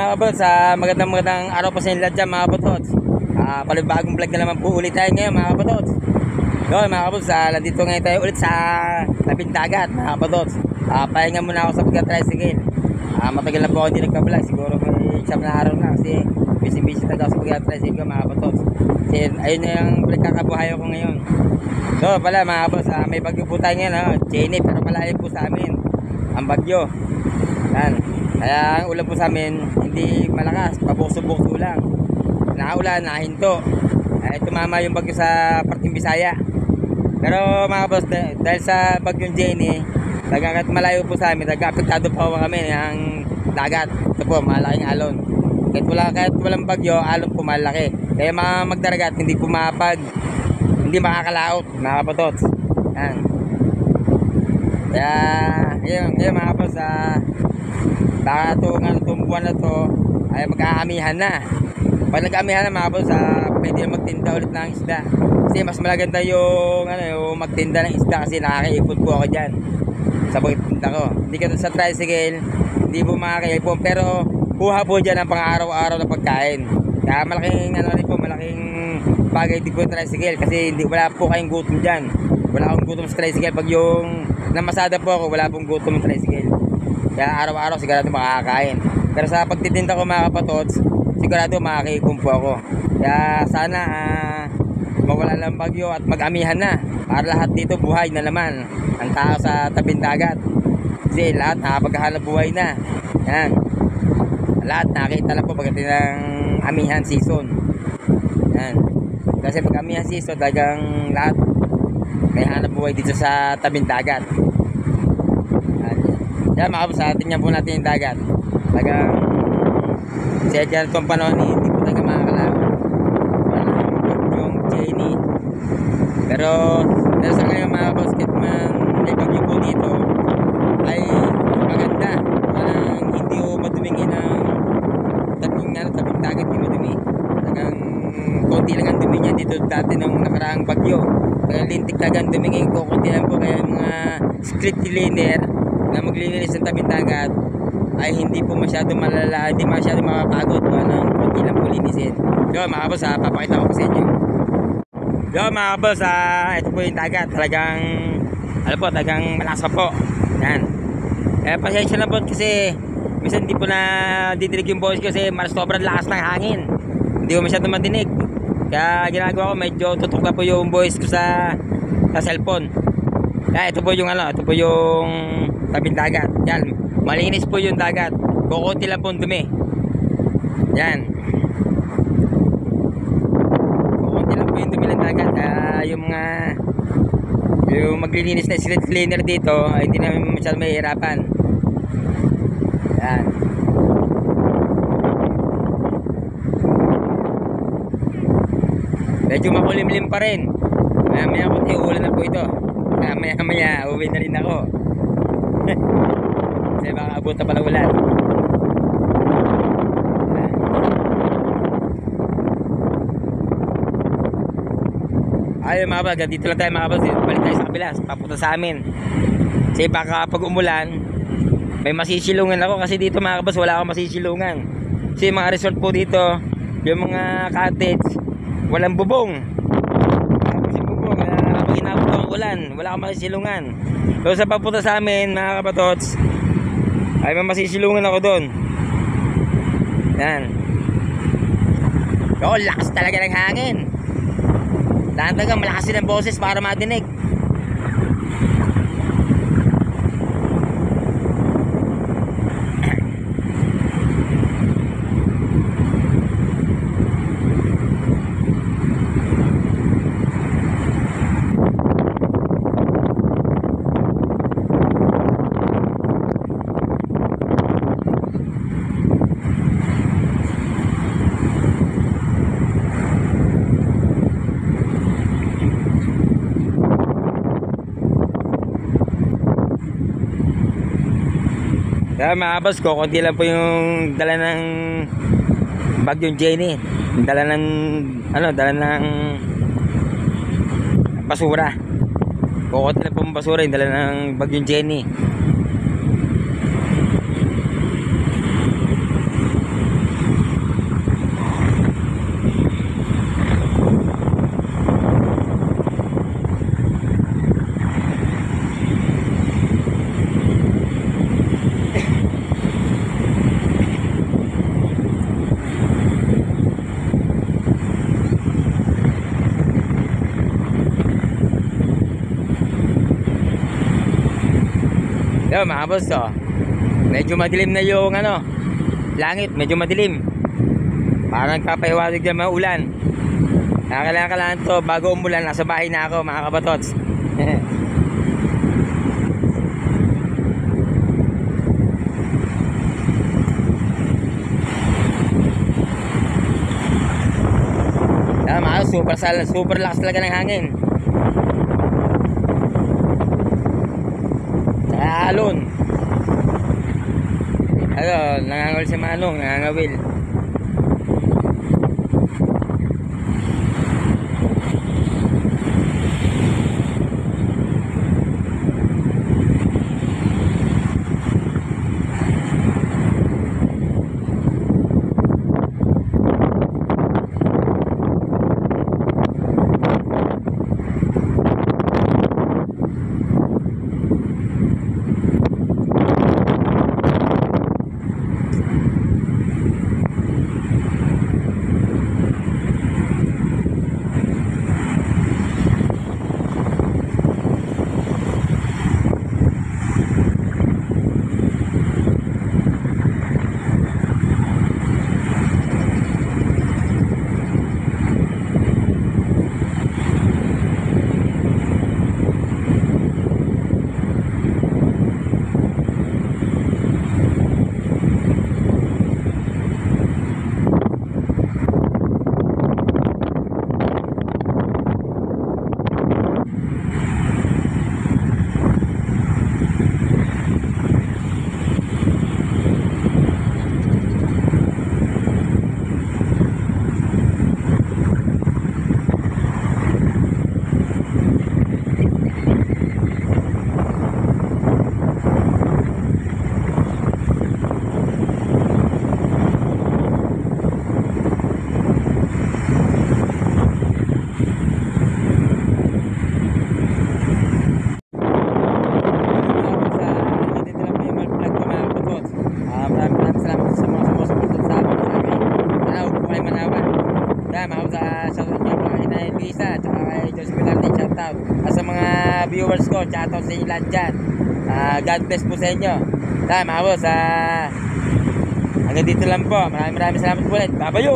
mga kabot, sa magandang araw po sa inyo lahat dyan mga kabot. Palibagong vlog na naman po ulit tayo ngayon mga kabot. Yun mga kabot, nandito ngayon tayo ulit sa tabing dagat mga kabot. Pahinga muna ako sa pagka-tricycle. Matagal na po ako hindi nagka-vlog, siguro may isang na araw na kasi busy talaga ako sa pagka-tricycle mga kabot. Kasi ayun na yung pinagkakabuhay ko ngayon. So pala mga kabot, may bagyo po tayo ngayon, Jenny, pero malayo po sa amin ang bagyo. Yan. Kaya ang ulan po sa amin hindi malakas, pabukso-bukso lang. Nakaulan, nakahinto. Tumama yung bagyo sa parting Bisaya. Pero mga boss, dahil sa bagyong Jenny, kahit malayo po sa amin, nag-apektado po kami ng dagat. Ito po, malaking alon. Kahit walang bagyo, alon po malaki. Kaya mga magdaragat, hindi hindi makakalaot, mga kapotot. Yan. Kaya, yun mga boss, baka itong buwan na to ay mag-aamihan na. Pag nag-aamihan na mga boss, pwede na magtinda ulit ng isda. Kasi mas malaganda yung magtinda ng isda kasi nakakaipon po ako dyan sa pagtinda ko. Hindi ka sa tricycle, hindi po makakaipon, pero kuha po dyan ang pang-araw-araw na pagkain. Kaya malaking malaking bagay din po yung tricycle kasi wala po kayong gutom dyan. Wala akong gutom sa tricycle. Pag yung namasada po ako, wala pong gutom sa tricycle. Kaya araw-araw sigurado makakain. Pero sa pagtitinda ko mga kapatods, sigurado makakaipon po ako. Kaya sana mawala lang bagyo at mag-amihan na para lahat dito buhay na naman ang tao sa tabing dagat. Kasi lahat nakapaghahanap buhay na. Yan. Lahat nakita lang po pagdating ng amihan season. Yan. Kasi pag amihan season, talagang lahat may hanap buhay dito sa tabing dagat. Yan mga kabos, tingnan po natin yung dagat. Talagang siya dyan itong panahon hindi po talaga makakalaman yung Jenny. Pero sa ngayon mga kabos, kahit man may bagyo po dito ay maganda. Parang hindi po madumingin ng tabing dagat, hindi madumi. Talagang konti lang ang dumi niya dito dati nung nakaraang bagyo. Kaya lintik talaga ang dumingin ko, konti lang po. Kaya mga street cleaner na maglilinis ng tabing dagat ay hindi po masyado malala, hindi masyado makapagod po ng konti lang po linisin. So mga kabos, papakita ko po sa inyo. So mga kabos, ito po yung dagat. Talagang talagang malakas pa po. Yan. Pasensya na po kasi minsan hindi po na didinig yung voice kasi sobrang lakas ng hangin. Hindi po masyado madinig. Kaya ginagawa ko, medyo tutok na po yung voice ko sa cellphone. Kaya ito po yung ito po yung tabing dagat. Yan, malinis po yung dagat. Kukunti lang po dumi. Yan. Kukunti lang po yung dumi ng dagat. Yung maglilinis na street cleaner dito, ay hindi namin masyadong mahihirapan. Yan. Medyo makulimlim pa rin. Maya kunti uulan na po ito. Maya uwi na rin ako. Kasi baka abot na pala ulan. Ayun mga kabos, dito lang tayo mga kabos. Balik tayo sa kabila, papunta sa amin. Kasi baka pag umulan may masisilungan ako. Kasi dito mga kabos, wala akong masisilungan. Kasi mga resort po dito, yung mga cottage, walang bubong. Pag inabot ang ulan, wala akong masisilungan. So sa papunta sa amin mga kapatods, ay may masisilungan ako doon. Yan. So lakas talaga ng hangin. Talagang malakas din ang boses para madinig. Kaya mga kabos ko, konti lang po yung dala ng bagyong Jenny. Dala ng basura. Konti lang po yung basura yung dala ng bagyong Jenny. Yo, mga boss, oh. Medyo madilim na yung ano, langit, medyo madilim. Parang papahiwatig dyan mga ulan. Kailangan to, bago umulan, nasa bahay na ako, mga kabatots. Mga super lakas talaga ng hangin. Sa alon. Nangangawil si Manong, nangangawil. Viewers ko, shoutout sa inyo lahat dyan. God bless po sa inyo. Mga boss, hanggang dito lang po. Maraming salamat po ulit. Babayo!